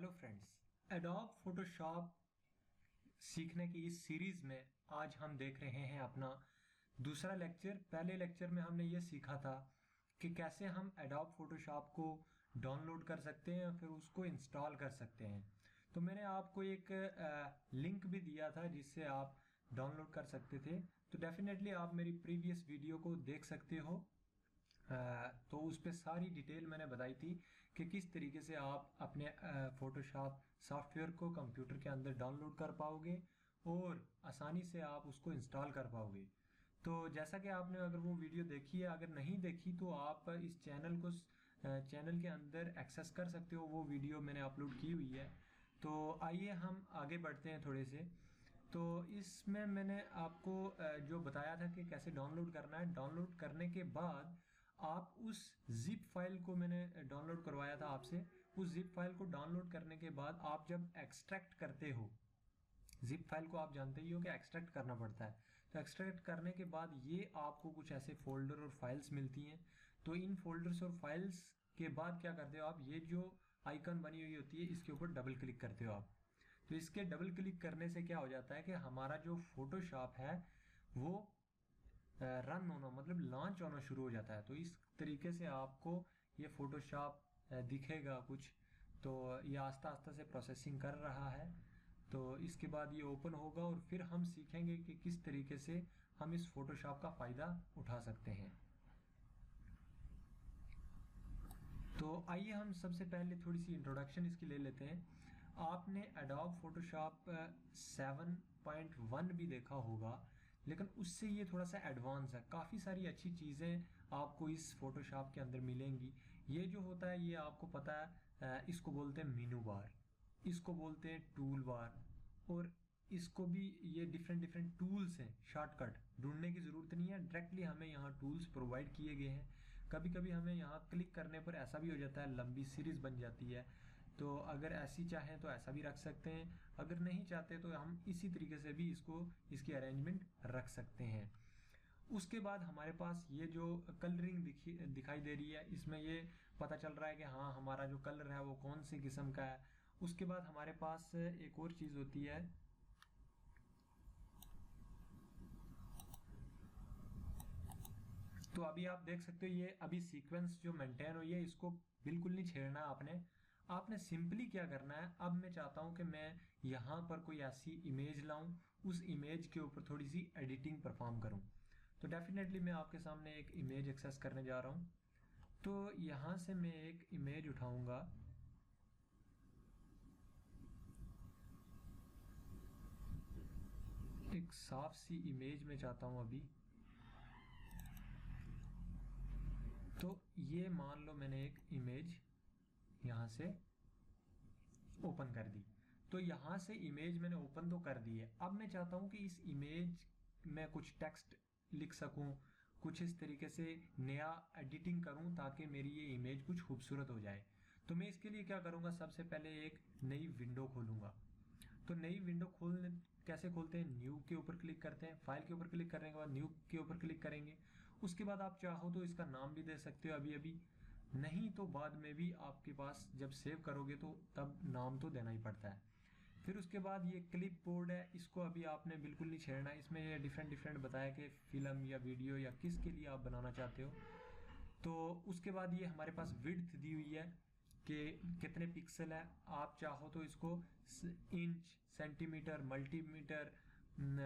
Hello friends, adobe Photoshop सीखने की इस सीरीज में आज हम देख रहे हैं अपना दूसरा लेक्चर। पहले लेक्चर में हमने ये सीखा था कि कैसे हम एडोब फोटोशॉप को डाउनलोड कर सकते हैं और फिर उसको इंस्टॉल कर सकते हैं। तो मैंने आपको एक लिंक भी दिया था जिससे आप डाउनलोड कर सकते थे। तो डेफिनेटली आप मेरी प्रीवियस वीडियो को देख सकते हो। तो उस पर सारी डिटेल मैंने बताई थी कि किस तरीके से आप अपने फोटोशॉप सॉफ्टवेयर को कंप्यूटर के अंदर डाउनलोड कर पाओगे और आसानी से आप उसको इंस्टॉल कर पाओगे। तो जैसा कि आपने अगर वो वीडियो देखी है, अगर नहीं देखी तो आप इस चैनल के अंदर एक्सेस कर सकते हो। वो वीडियो मैंने अपलोड की हुई है। तो आइए हम आगे बढ़ते हैं थोड़े से। तो इसमें मैंने आपको जो बताया था कि कैसे डाउनलोड करना है। डाउनलोड करने के बाद आप उस जिप फाइल को मैंने डाउनलोड करवाया था आपसे। उस जिप फाइल को डाउनलोड करने के बाद आप जब एक्सट्रैक्ट करते हो, जिप फाइल को आप जानते ही हो कि एक्सट्रैक्ट करना पड़ता है। तो एक्सट्रैक्ट करने के बाद ये आपको कुछ ऐसे फोल्डर और फाइल्स मिलती हैं। तो इन फोल्डर्स और फाइल्स के बाद क्या करते हो आप, ये जो आइकन बनी हुई होती है इसके ऊपर डबल क्लिक करते हो आप। तो इसके डबल क्लिक करने से क्या हो जाता है कि हमारा जो फोटोशॉप है वो रन होना मतलब लॉन्च होना शुरू हो जाता है। तो इस तरीके से आपको ये फोटोशॉप दिखेगा कुछ। तो ये आस्ता आस्ता से प्रोसेसिंग कर रहा है। तो इसके बाद ये ओपन होगा और फिर हम सीखेंगे कि किस तरीके से हम इस फोटोशॉप का फ़ायदा उठा सकते हैं। तो आइए हम सबसे पहले थोड़ी सी इंट्रोडक्शन इसकी ले लेते हैं। आपने एडोब फोटोशॉप 7.1 भी देखा होगा, लेकिन उससे ये थोड़ा सा एडवांस है। काफ़ी सारी अच्छी चीज़ें आपको इस फोटोशॉप के अंदर मिलेंगी। ये जो होता है ये आपको पता है, इसको बोलते हैं मेनू बार, इसको बोलते हैं टूल बार, और इसको भी ये डिफरेंट डिफरेंट टूल्स हैं। शॉर्टकट ढूंढने की ज़रूरत नहीं है, डायरेक्टली हमें यहाँ टूल्स प्रोवाइड किए गए हैं। कभी कभी हमें यहाँ क्लिक करने पर ऐसा भी हो जाता है, लंबी सीरीज़ बन जाती है। तो अगर ऐसी चाहें तो ऐसा भी रख सकते हैं, अगर नहीं चाहते तो हम इसी तरीके से भी इसकी अरेंजमेंट रख सकते हैं। उसके बाद हमारे पास ये जो कलरिंग दिखाई दे रही है, इसमें ये पता चल रहा है कि हाँ हमारा जो कलर है वो कौन सी किस्म का है। उसके बाद हमारे पास एक और चीज़ होती है, तो अभी आप देख सकते हो ये अभी सीक्वेंस जो मेंटेन हुई है इसको बिल्कुल नहीं छेड़ना आपने सिंपली क्या करना है। अब मैं चाहता हूं कि मैं यहां पर कोई ऐसी इमेज लाऊं, उस इमेज के ऊपर थोड़ी सी एडिटिंग परफॉर्म करूं। तो डेफिनेटली मैं आपके सामने एक इमेज एक्सेस करने जा रहा हूं। तो यहां से मैं एक इमेज उठाऊंगा, एक साफ सी इमेज में चाहता हूं अभी। तो ये मान लो मैंने एक इमेज यहां से ओपन कर दी। तो यहां से इमेज मैंने ओपन तो कर दी है। अब मैं चाहता हूं कि इस इमेज में कुछ टेक्स्ट लिख सकूं, कुछ इस तरीके से नया एडिटिंग करूं ताकि मेरी ये इमेज कुछ खूबसूरत हो जाए। तो मैं इसके लिए क्या करूंगा, सबसे पहले एक नई विंडो खोलूंगा। तो नई विंडो कैसे खोलते हैं, न्यू के ऊपर क्लिक करते हैं, फाइल के ऊपर क्लिक करने के बाद न्यू के ऊपर क्लिक करेंगे। उसके बाद आप चाहो तो इसका नाम भी दे सकते हो अभी अभी, नहीं तो बाद में भी आपके पास जब सेव करोगे तो तब नाम तो देना ही पड़ता है। फिर उसके बाद ये क्लिप बोर्ड है, इसको अभी आपने बिल्कुल नहीं छेड़ना है। इसमें ये डिफरेंट डिफरेंट बताया कि फिल्म या वीडियो या किसके लिए आप बनाना चाहते हो। तो उसके बाद ये हमारे पास विड्थ दी हुई है कि कितने पिक्सल है। आप चाहो तो इसको inch, centimetre, multimeter,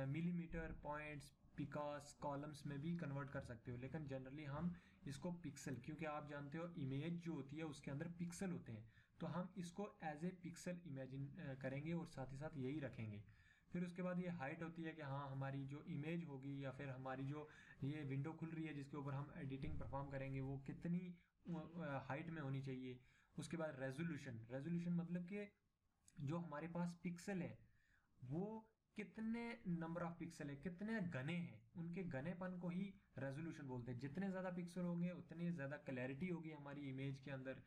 millimetre, points, पिकास, कॉलम्स में भी कन्वर्ट कर सकते हो, लेकिन जनरली हम इसको पिक्सल, क्योंकि आप जानते हो इमेज जो होती है उसके अंदर पिक्सल होते हैं, तो हम इसको एज ए पिक्सल इमेजिन करेंगे और साथ ही साथ यही रखेंगे। फिर उसके बाद ये हाइट होती है कि हाँ हमारी जो इमेज होगी या फिर हमारी जो ये विंडो खुल रही है जिसके ऊपर हम एडिटिंग परफॉर्म करेंगे वो कितनी हाइट में होनी चाहिए। उसके बाद रेजोल्यूशन, रेजोल्यूशन मतलब कि जो हमारे पास पिक्सल है वो कितने नंबर ऑफ पिक्सल है, कितने घने हैं, उनके घनेपन को ही रेजोल्यूशन बोलते हैं। जितने ज्यादा पिक्सल होंगे उतनी ज्यादा क्लैरिटी होगी हमारी इमेज के अंदर।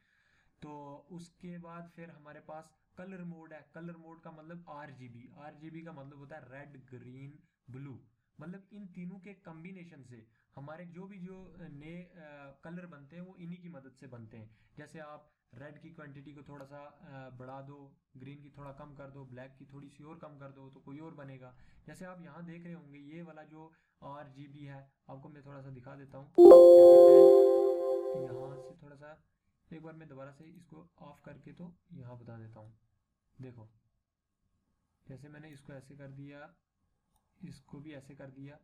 तो उसके बाद फिर हमारे पास कलर मोड है। कलर मोड का मतलब आरजीबी, आरजीबी का मतलब होता है रेड, ग्रीन, ब्लू। मतलब इन तीनों के कॉम्बिनेशन से हमारे जो नए कलर बनते हैं वो इन्हीं की मदद से बनते हैं। जैसे आप रेड की क्वांटिटी को थोड़ा सा बढ़ा दो, ग्रीन की थोड़ा कम कर दो, ब्लैक की थोड़ी सी और कम कर दो तो कोई और बनेगा। जैसे आप यहाँ देख रहे होंगे ये वाला जो RGB है, आपको मैं थोड़ा सा दिखा देता हूँ। जैसे मैं यहाँ से थोड़ा सा एक बार मैं दोबारा से इसको ऑफ करके तो यहाँ बता देता हूँ। देखो जैसे मैंने इसको ऐसे कर दिया, इसको भी ऐसे कर दिया,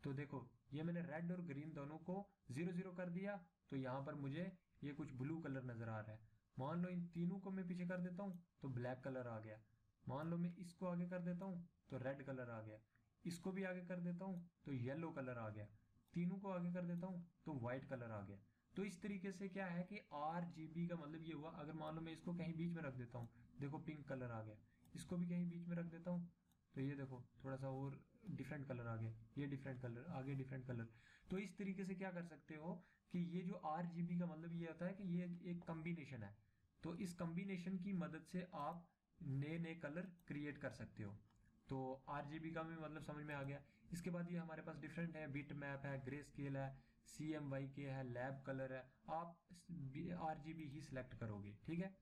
तो देखो ये मैंने रेड और ग्रीन दोनों को 0 0 कर दिया, तो यहाँ पर मुझे ये कुछ ब्लू कलर नजर आ रहा है। मान लो इन तीनों को मैं पीछे कर देता हूँ तो ब्लैक कलर आ गया। मान लो मैं इसको आगे कर देता हूँ तो रेड कलर आ गया। इसको भी आगे कर देता हूँ तो येलो कलर आ गया। तीनों को आगे कर देता हूँ तो व्हाइट कलर आ गया। तो इस तरीके से क्या है कि RGB का मतलब ये हुआ, अगर मान लो मैं इसको कहीं बीच में रख देता हूँ, देखो पिंक कलर आ गया। इसको भी कहीं बीच में रख देता हूँ तो ये देखो थोड़ा सा और डिफरेंट कलर आ गया, ये डिफरेंट कलर आगे, डिफरेंट कलर। तो इस तरीके से क्या कर सकते हो कि ये जो RGB का मतलब ये होता है कि ये एक कम्बिनेशन है। तो इस कम्बिनेशन की मदद से आप नए नए कलर क्रिएट कर सकते हो। तो RGB का भी मतलब समझ में आ गया। इसके बाद ये हमारे पास डिफरेंट है, बिट मैप है, ग्रे स्केल है, CMYK है, लैब कलर है। आप RGB ही सिलेक्ट करोगे, ठीक है।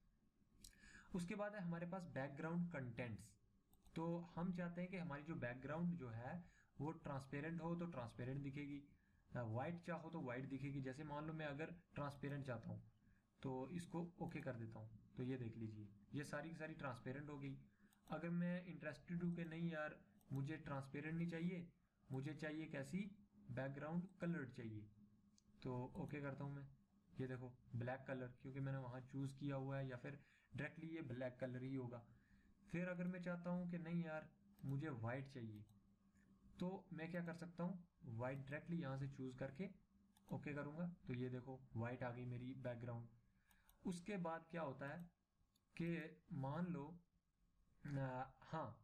उसके बाद है हमारे पास बैकग्राउंड कंटेंट्स। तो हम चाहते हैं कि हमारी जो बैकग्राउंड जो है वो ट्रांसपेरेंट हो तो ट्रांसपेरेंट दिखेगी, वाइट चाहो तो वाइट दिखेगी। जैसे मान लो मैं अगर ट्रांसपेरेंट चाहता हूँ तो इसको ओके कर देता हूँ, तो ये देख लीजिए ये सारी की सारी ट्रांसपेरेंट हो गई। अगर मैं इंटरेस्टेड हूँ कि नहीं यार मुझे ट्रांसपेरेंट नहीं चाहिए, मुझे चाहिए कैसी, बैकग्राउंड कलर्ड चाहिए, तो ओके करता हूँ मैं। ये देखो ब्लैक कलर, क्योंकि मैंने वहाँ चूज़ किया हुआ है, या फिर डायरेक्टली ये ब्लैक कलर ही होगा। फिर अगर मैं चाहता हूँ कि नहीं यार मुझे वाइट चाहिए, तो मैं क्या कर सकता हूँ, वाइट डायरेक्टली यहाँ से चूज करके ओके करूँगा, तो ये देखो वाइट आ गई मेरी बैकग्राउंड। उसके बाद क्या होता है कि मान लो हाँ,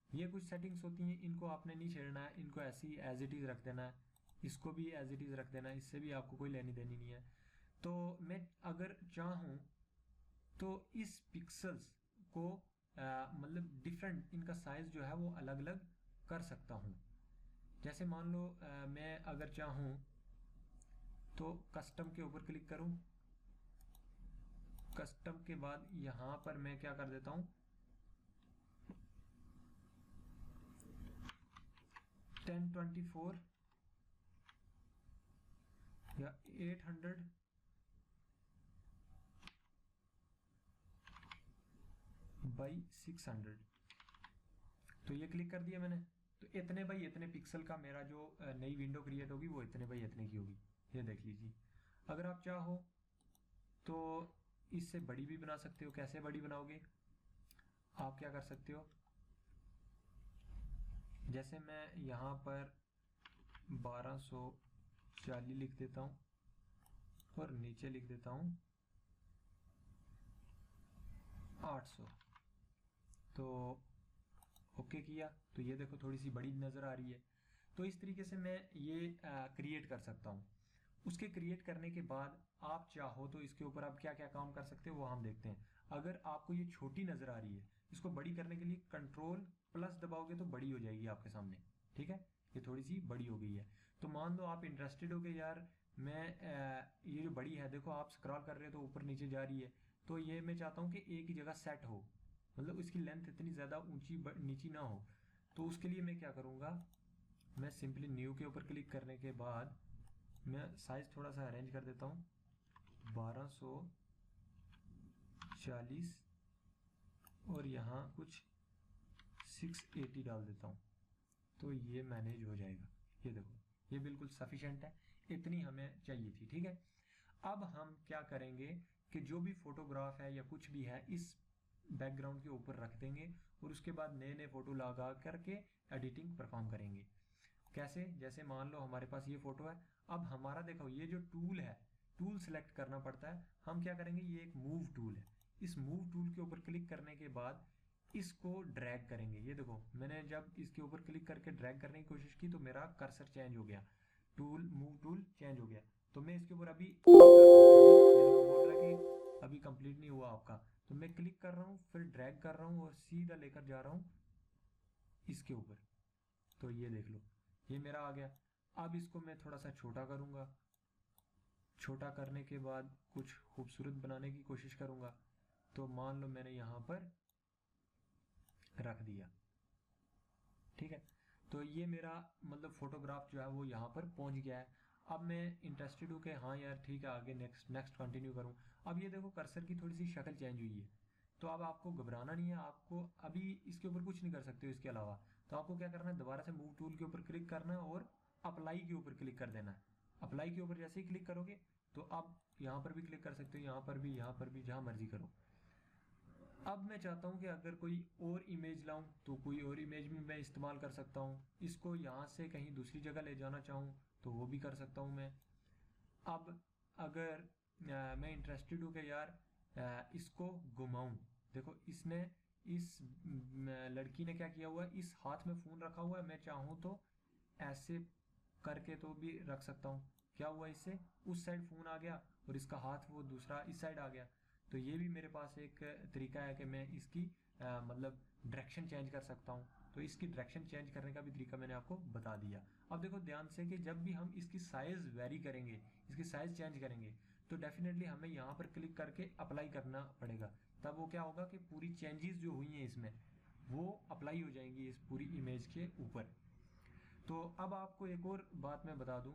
ये कुछ सेटिंग्स होती हैं, इनको आपने नहीं छेड़ना है, इनको ऐसी एज इट इज़ रख देना है। इसको भी एज इट इज़ रख देना है, इससे भी आपको कोई लेनी देनी नहीं है। तो मैं अगर चाहूँ तो इस पिक्सल्स को मतलब डिफरेंट, इनका साइज जो है वो अलग अलग कर सकता हूँ। जैसे मान लो मैं अगर चाहूँ तो कस्टम के ऊपर क्लिक करूँ। कस्टम के बाद यहाँ पर मैं क्या कर देता हूँ, 1024 या 800 बाई 600, तो ये क्लिक कर दिया मैंने। तो इतने बाई इतने पिक्सल का मेरा जो नई विंडो क्रिएट होगी वो इतने बाई इतने की होगी, ये देख लीजिए। अगर आप चाहो तो इससे बड़ी भी बना सकते हो। कैसे बड़ी बनाओगे, आप क्या कर सकते हो, जैसे मैं यहाँ पर 1240 लिख देता हूँ और नीचे लिख देता हूँ 800, तो ओके किया, तो ये देखो थोड़ी सी बड़ी नज़र आ रही है। तो इस तरीके से मैं ये क्रिएट कर सकता हूँ। उसके क्रिएट करने के बाद आप चाहो तो इसके ऊपर आप क्या क्या काम कर सकते हो वो हम देखते हैं। अगर आपको ये छोटी नज़र आ रही है, इसको बड़ी करने के लिए कंट्रोल+ दबाओगे तो बड़ी हो जाएगी आपके सामने, ठीक है। ये थोड़ी सी बड़ी हो गई है। तो मान लो आप इंटरेस्टेड हो गए यार मैं ये जो बड़ी है, देखो आप स्क्रॉल कर रहे हो तो ऊपर नीचे जा रही है, तो ये मैं चाहता हूँ कि एक ही जगह सेट हो, मतलब इसकी लेंथ इतनी ज़्यादा ऊंची नीची ना हो। तो उसके लिए मैं क्या करूँगा, मैं सिंपली न्यू के ऊपर क्लिक करने के बाद मैं साइज थोड़ा सा अरेंज कर देता हूँ 1240, और यहाँ कुछ 680 डाल देता हूँ, तो ये मैनेज हो जाएगा। ये देखो ये बिल्कुल सफिशेंट है, इतनी हमें चाहिए थी, ठीक है। अब हम क्या करेंगे कि जो भी फोटोग्राफ है या कुछ भी है इस बैकग्राउंड के ऊपर रख देंगे, और उसके बाद नए नए फोटो लगा करके एडिटिंग परफॉर्म करेंगे। कैसे, जैसे मान लो हमारे पास ये फोटो है, अब हमारा देखो ये जो टूल है, टूल सेलेक्ट करना पड़ता है। हम क्या करेंगे, ये एक मूव टूल है, इस मूव टूल के ऊपर क्लिक करने के बाद इसको ड्रैग करेंगे। ये देखो मैंने जब इसके ऊपर क्लिक करके ड्रैग करने की कोशिश की तो मेरा कर्सर चेंज हो गया, टूल मूव टूल चेंज हो गया। तो मैं इसके ऊपर अभी क्लिक कर रहा हूँ, ये देखो बोल रहा है कि अभी कंप्लीट नहीं हुआ आपका। तो मैं क्लिक कर रहा हूँ, फिर ड्रैग कर रहा हूँ और सीधा लेकर जा रहा हूँ इसके ऊपर, तो ये देख लो ये मेरा आ गया। अब इसको मैं थोड़ा सा छोटा करूंगा, छोटा करने के बाद कुछ खूबसूरत बनाने की कोशिश करूँगा। तो मान लो मैंने यहाँ पर रख दिया, ठीक है। तो ये मेरा मतलब फोटोग्राफ जो है वो यहाँ पर पहुँच गया है। अब मैं इंटरेस्टेड हूँ कि हाँ यार ठीक है, आगे नेक्स्ट कंटिन्यू करूँ। अब ये देखो कर्सर की थोड़ी सी शक्ल चेंज हुई है। तो अब आपको घबराना नहीं है, आपको अभी इसके ऊपर कुछ नहीं कर सकते हो इसके अलावा। तो आपको क्या करना है, दोबारा से मूव टूल के ऊपर क्लिक करना है और अप्लाई के ऊपर क्लिक कर देना है। अप्लाई के ऊपर जैसे ही क्लिक करोगे तो अब यहाँ पर भी क्लिक कर सकते हो, यहाँ पर भी, यहाँ पर भी, जहाँ मर्जी करो। अब मैं चाहता हूँ कि अगर कोई और इमेज लाऊं तो कोई और इमेज भी मैं इस्तेमाल कर सकता हूँ। इसको यहाँ से कहीं दूसरी जगह ले जाना चाहूँ तो वो भी कर सकता हूँ मैं। अब अगर मैं इंटरेस्टेड हूँ कि यार इसको घुमाऊं, देखो इसने इस लड़की ने क्या किया हुआ है, इस हाथ में फ़ोन रखा हुआ है। मैं चाहूँ तो ऐसे करके तो भी रख सकता हूँ। क्या हुआ, इससे उस साइड फ़ोन आ गया और इसका हाथ वो दूसरा इस साइड आ गया। तो ये भी मेरे पास एक तरीका है कि मैं इसकी मतलब डायरेक्शन चेंज कर सकता हूँ। तो इसकी डायरेक्शन चेंज करने का भी तरीका मैंने आपको बता दिया। अब देखो ध्यान से कि जब भी हम इसकी साइज़ वेरी करेंगे, इसकी साइज़ चेंज करेंगे, तो डेफिनेटली हमें यहाँ पर क्लिक करके अप्लाई करना पड़ेगा। तब वो क्या होगा कि पूरी चेंजेस जो हुई हैं इसमें वो अप्लाई हो जाएंगी इस पूरी इमेज के ऊपर। तो अब आपको एक और बात मैं बता दूं,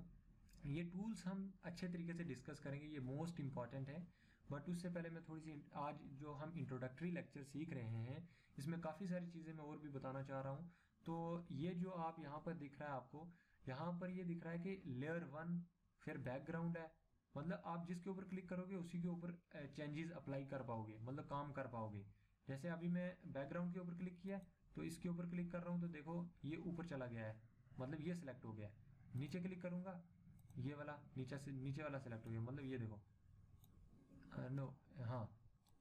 ये टूल्स हम अच्छे तरीके से डिस्कस करेंगे, ये मोस्ट इंपॉर्टेंट है। बट उससे पहले मैं थोड़ी सी आज जो हम इंट्रोडक्टरी लेक्चर सीख रहे हैं इसमें काफ़ी सारी चीज़ें मैं और भी बताना चाह रहा हूँ। तो ये जो आप यहाँ पर दिख रहा है आपको, यहाँ पर ये दिख रहा है कि लेयर 1 फिर बैकग्राउंड है। मतलब आप जिसके ऊपर क्लिक करोगे उसी के ऊपर चेंजेस अप्लाई कर पाओगे, मतलब काम कर पाओगे। जैसे अभी मैं बैकग्राउंड के ऊपर क्लिक किया तो इसके ऊपर क्लिक कर रहा हूँ तो देखो ये ऊपर चला गया है, मतलब ये सिलेक्ट हो गया है। नीचे क्लिक करूंगा ये वाला नीचे से नीचे वाला सिलेक्ट हो गया, मतलब ये देखो नो हाँ,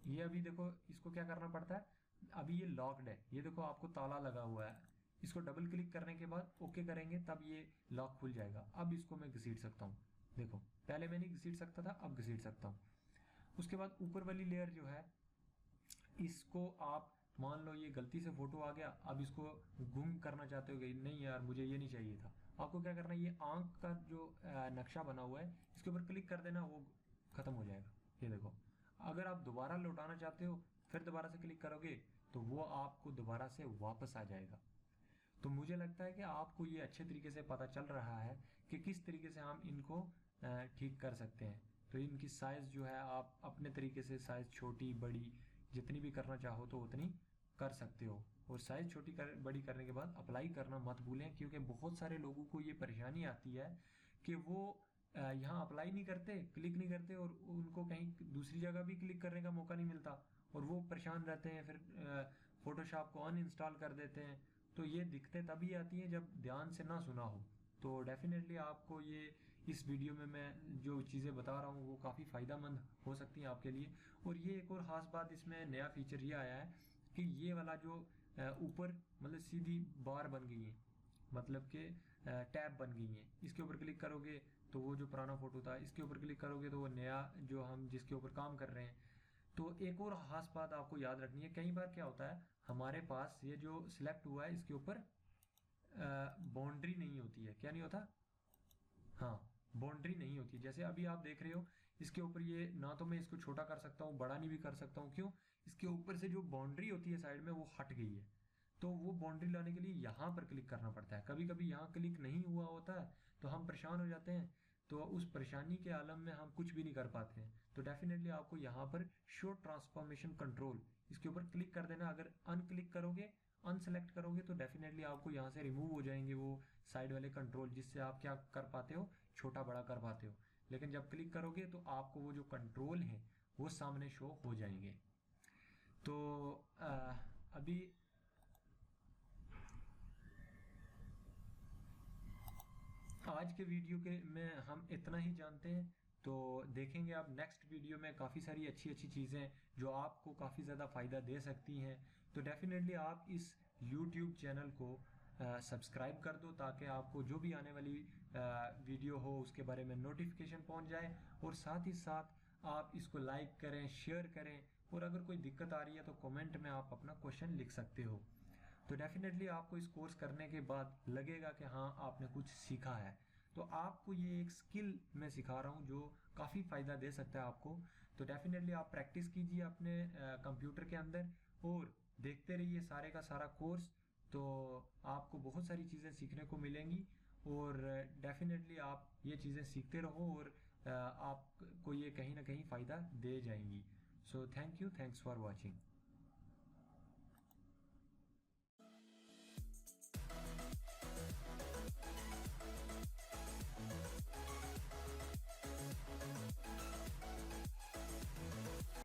ये अभी देखो इसको क्या करना पड़ता है, अभी ये लॉक्ड है, ये देखो आपको ताला लगा हुआ है। इसको डबल क्लिक करने के बाद ओके करेंगे तब ये लॉक खुल जाएगा। अब इसको मैं घसीट सकता हूँ, देखो पहले मैं नहीं घसीट सकता था, अब घसीट सकता हूँ। उसके बाद ऊपर वाली लेयर जो है इसको आप मान लो ये गलती से फोटो आ गया, अब इसको गुम करना चाहते हो कि नहीं यार मुझे ये नहीं चाहिए था। आपको क्या करना है, ये आंख का जो नक्शा बना हुआ है इसके ऊपर क्लिक कर देना, वो खत्म हो जाएगा। ये देखो, अगर आप दोबारा लौटाना चाहते हो फिर दोबारा से क्लिक करोगे तो वो आपको दोबारा से वापस आ जाएगा। तो मुझे लगता है कि आपको ये अच्छे तरीके से पता चल रहा है कि किस तरीके से हम इनको ठीक कर सकते हैं। तो इनकी साइज़ जो है आप अपने तरीके से साइज़ छोटी बड़ी जितनी भी करना चाहो तो उतनी कर सकते हो। और साइज़ छोटी बड़ी करने के बाद अप्लाई करना मत भूलें, क्योंकि बहुत सारे लोगों को ये परेशानी आती है कि वो यहाँ अप्लाई नहीं करते, क्लिक नहीं करते और उनको कहीं दूसरी जगह भी क्लिक करने का मौका नहीं मिलता और वो परेशान रहते हैं, फिर फोटोशॉप को अनइंस्टॉल कर देते हैं। तो ये दिक्कतें तभी आती हैं जब ध्यान से ना सुना हो। तो डेफिनेटली आपको ये इस वीडियो में मैं जो चीज़ें बता रहा हूँ वो काफ़ी फ़ायदेमंद हो सकती हैं आपके लिए। और ये एक और ख़ास बात इसमें नया फीचर ये आया है कि ये वाला जो ऊपर मतलब सीधी बार बन गई है, मतलब कि टैब बन गई हैं। इसके ऊपर क्लिक करोगे तो वो जो पुराना फ़ोटो था, इसके ऊपर क्लिक करोगे तो वो नया जो हम जिसके ऊपर काम कर रहे हैं। तो एक और ख़ास बात आपको याद रखनी है, कई बार क्या होता है हमारे पास ये जो सिलेक्ट हुआ है इसके ऊपर बाउंड्री नहीं होती है। क्या नहीं होता, हाँ बाउंड्री नहीं होती। जैसे अभी आप देख रहे हो इसके ऊपर ये ना तो मैं इसको छोटा कर सकता हूँ बड़ा नहीं भी कर सकता हूँ, क्यों, इसके ऊपर से जो बाउंड्री होती है साइड में वो हट गई है। तो वो बाउंड्री लाने के लिए यहाँ पर क्लिक करना पड़ता है। कभी कभी यहाँ क्लिक नहीं हुआ होता है तो हम परेशान हो जाते हैं, तो उस परेशानी के आलम में हम कुछ भी नहीं कर पाते हैं। तो डेफिनेटली आपको यहाँ पर शो ट्रांसफॉर्मेशन कंट्रोल इसके ऊपर क्लिक कर देना। अगर अनक्लिक करोगे अनसेलेक्ट करोगे तो डेफिनेटली आपको यहाँ से रिमूव हो जाएंगे वो साइड वाले कंट्रोल, जिससे आप क्या कर पाते हो, छोटा बड़ा कर पाते हो। लेकिन जब क्लिक करोगे तो आपको वो जो कंट्रोल है वो सामने शो हो जाएंगे। तो अभी आज के वीडियो के में हम इतना ही जानते हैं। तो देखेंगे आप नेक्स्ट वीडियो में काफ़ी सारी अच्छी अच्छी चीज़ें जो आपको काफ़ी ज़्यादा फ़ायदा दे सकती हैं। तो डेफिनेटली आप इस YouTube चैनल को सब्सक्राइब कर दो ताकि आपको जो भी आने वाली वीडियो हो उसके बारे में नोटिफिकेशन पहुंच जाए। और साथ ही साथ आप इसको लाइक करें, शेयर करें, और अगर कोई दिक्कत आ रही है तो कमेंट में आप अपना क्वेश्चन लिख सकते हो। तो डेफिनेटली आपको इस कोर्स करने के बाद लगेगा कि हाँ आपने कुछ सीखा है। तो आपको ये एक स्किल मैं सिखा रहा हूँ जो काफ़ी फ़ायदा दे सकता है आपको। तो डेफिनेटली आप प्रैक्टिस कीजिए अपने कंप्यूटर के अंदर और देखते रहिए सारे का सारा कोर्स। तो आपको बहुत सारी चीज़ें सीखने को मिलेंगी और डेफिनेटली आप ये चीज़ें सीखते रहो और आपको ये कहीं ना कहीं फ़ायदा दे जाएंगी। So thank you, thanks for watching.